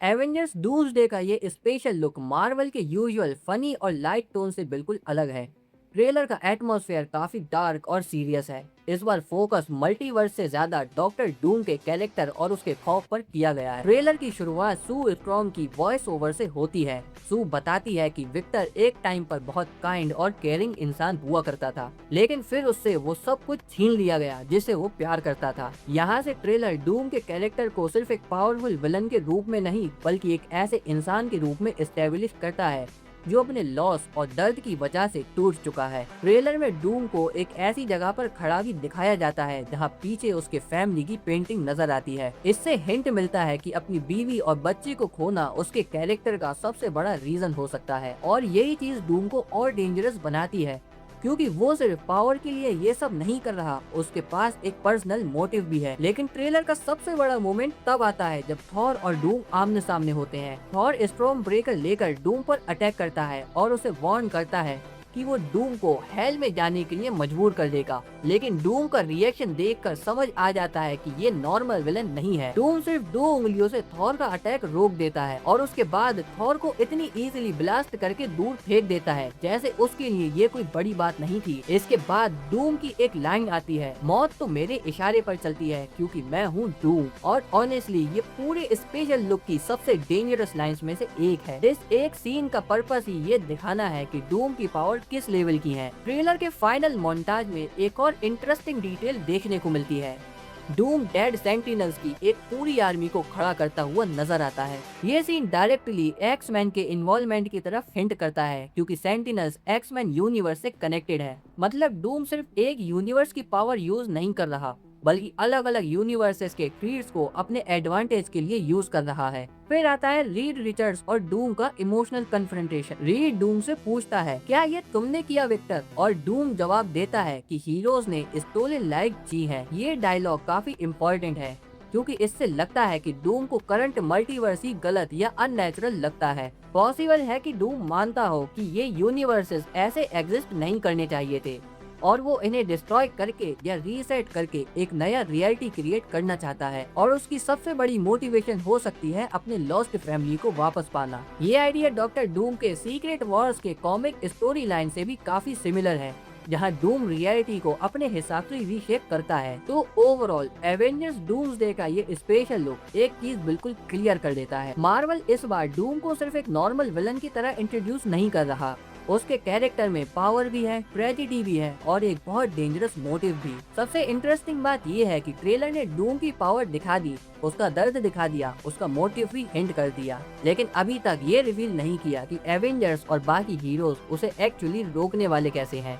Avengers doomsday का ये special look Marvel के यूजुअल फनी और लाइट टोन से बिल्कुल अलग है। ट्रेलर का एटमॉस्फेयर काफी डार्क और सीरियस है। इस बार फोकस मल्टीवर्स से ज्यादा डॉक्टर डूम के कैरेक्टर और उसके खौफ पर किया गया है। ट्रेलर की शुरुआत सू स्ट्रॉन्ग की वॉइस ओवर से होती है। सू बताती है कि विक्टर एक टाइम पर बहुत काइंड और केयरिंग इंसान हुआ करता था, लेकिन फिर उससे वो सब कुछ छीन लिया गया जिसे वो प्यार करता था। यहाँ से ट्रेलर डूम के कैरेक्टर को सिर्फ एक पावरफुल विलन के रूप में नहीं बल्कि एक ऐसे इंसान के रूप में एस्टेब्लिश करता है जो अपने लॉस और दर्द की वजह से टूट चुका है। ट्रेलर में डूम को एक ऐसी जगह पर खड़ा भी दिखाया जाता है जहां पीछे उसके फैमिली की पेंटिंग नजर आती है। इससे हिंट मिलता है कि अपनी बीवी और बच्चे को खोना उसके कैरेक्टर का सबसे बड़ा रीजन हो सकता है, और यही चीज डूम को और डेंजरस बनाती है क्योंकि वो सिर्फ पावर के लिए ये सब नहीं कर रहा, उसके पास एक पर्सनल मोटिव भी है। लेकिन ट्रेलर का सबसे बड़ा मोमेंट तब आता है जब थॉर और डूम आमने सामने होते हैं। थॉर स्टॉर्म ब्रेकर लेकर डूम पर अटैक करता है और उसे वार्न करता है कि वो डूम को हेल में जाने के लिए मजबूर कर देगा, लेकिन डूम का रिएक्शन देखकर समझ आ जाता है कि ये नॉर्मल विलन नहीं है। डूम सिर्फ 2 उंगलियों से थॉर का अटैक रोक देता है और उसके बाद थॉर को इतनी इजीली ब्लास्ट करके दूर फेंक देता है जैसे उसके लिए ये कोई बड़ी बात नहीं थी। इसके बाद डूम की एक लाइन आती है, मौत तो मेरे इशारे पर चलती है क्योंकि मैं हूँ डूम। और ऑनेस्टली ये पूरे स्पेशल लुक की सबसे डेंजरस लाइंस में से एक है। इस एक सीन का पर्पस ही ये दिखाना है कि डूम की पावर किस लेवल की है। ट्रेलर के फाइनल मोन्टाज में एक और इंटरेस्टिंग डिटेल देखने को मिलती है। डूम डेड सेंटिनल्स की एक पूरी आर्मी को खड़ा करता हुआ नजर आता है। ये सीन डायरेक्टली एक्स-मैन के इन्वॉल्वमेंट की तरफ हिंट करता है क्योंकि सेंटिनल्स एक्स-मैन यूनिवर्स से कनेक्टेड है। मतलब डूम सिर्फ एक यूनिवर्स की पावर यूज नहीं कर रहा बल्कि अलग अलग यूनिवर्सेस के क्रीड्स को अपने एडवांटेज के लिए यूज कर रहा है। फिर आता है रीड रिचर्ड्स और डूम का इमोशनल कन्फ्रंटेशन। रीड डूम से पूछता है, क्या ये तुमने किया विक्टर? और डूम जवाब देता है कि हीरोज ने स्टोलन लाइफ जी है। ये डायलॉग काफी इम्पोर्टेंट है क्योंकि इससे लगता है कि डूम को करंट मल्टीवर्स ही गलत या अननेचुरल लगता है। पॉसिबल है कि डूम मानता हो कि ये यूनिवर्सेस ऐसे एग्जिस्ट नहीं करने चाहिए थे और वो इन्हें डिस्ट्रॉय करके या रीसेट करके एक नया रियलिटी क्रिएट करना चाहता है, और उसकी सबसे बड़ी मोटिवेशन हो सकती है अपने लॉस्ट फैमिली को वापस पाना। ये आइडिया डॉक्टर डूम के सीक्रेट वॉर्स के कॉमिक स्टोरी लाइन से भी काफी सिमिलर है, जहां डूम रियलिटी को अपने हिसाब से रीशेप करता है। तो ओवरऑल एवेंजर्स डूम्सडे का ये स्पेशल लुक एक चीज बिल्कुल क्लियर कर देता है, मार्वल इस बार डूम को सिर्फ एक नॉर्मल विलन की तरह इंट्रोड्यूस नहीं कर रहा, उसके कैरेक्टर में पावर भी है, ट्रेजेडी भी है और एक बहुत डेंजरस मोटिव भी। सबसे इंटरेस्टिंग बात ये है कि ट्रेलर ने डूम की पावर दिखा दी, उसका दर्द दिखा दिया, उसका मोटिव भी हिंट कर दिया, लेकिन अभी तक ये रिवील नहीं किया कि एवेंजर्स और बाकी हीरोज उसे एक्चुअली रोकने वाले कैसे हैं।